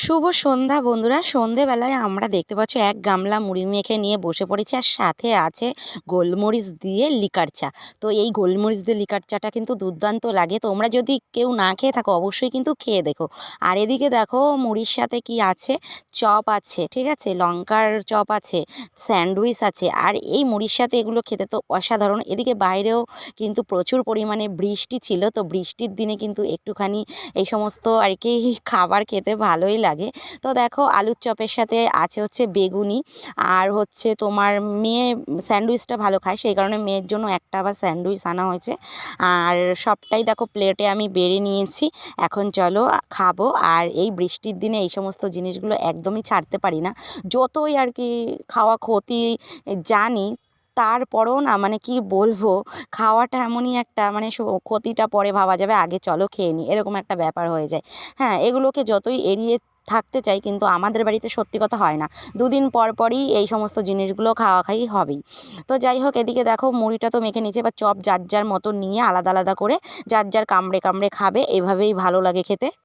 শুভ সন্ধ্যা বন্ধুরা। সন্ধেবেলায় আমরা দেখতে পাচ্ছ এক গামলা মুড়ি মেখে নিয়ে বসে পড়েছি, আর সাথে আছে গোলমরিচ দিয়ে লিকার চা। তো এই গোলমরিচ দিয়ে লিকার চাটা কিন্তু দুর্দান্ত লাগে। তোমরা যদি কেউ না খেয়ে থাকো অবশ্যই কিন্তু খেয়ে দেখো। আর এদিকে দেখো মুড়ির সাথে কি আছে, চপ আছে, ঠিক আছে, লঙ্কার চপ আছে, স্যান্ডউইচ আছে। আর এই মুড়ির সাথে এগুলো খেতে তো অসাধারণ। এদিকে বাইরেও কিন্তু প্রচুর পরিমাণে বৃষ্টি ছিল, তো বৃষ্টির দিনে কিন্তু একটুখানি এই সমস্ত আর কি খাবার খেতে ভালোই লাগে। তো দেখো আলুর চপের সাথে আছে হচ্ছে বেগুনি, আর হচ্ছে তোমার মেয়ে স্যান্ডউইচটা ভালো খায়, সেই কারণে মেয়ের জন্য একটা আবার স্যান্ডউইচ আনা হয়েছে। আর সবটাই দেখো প্লেটে আমি বেড়ে নিয়েছি। এখন চলো খাবো। আর এই বৃষ্টির দিনে এই সমস্ত জিনিসগুলো একদমই ছাড়তে পারি না, যতই আর কি খাওয়া ক্ষতি জানি, তারপরও না মানে কি বলবো, খাওয়াটা এমনই একটা মানে ক্ষতিটা পরে ভাবা যাবে, আগে চলো খেয়ে নিই, এরকম একটা ব্যাপার হয়ে যায়। হ্যাঁ, এগুলোকে যতই এড়িয়ে থাকতে চাই কিন্তু আমাদের বাড়িতে সত্যি কথা হয় না, দুদিন পর পরই এই সমস্ত জিনিসগুলো খাওয়া খাই হবেই। তো যাই হোক, এদিকে দেখো মুড়িটা তো মেখে নিচ্ছে, এবার চপ যার যার মতো নিয়ে আলাদা আলাদা করে যার যার কামড়ে কামড়ে খাবে, এভাবেই ভালো লাগে খেতে।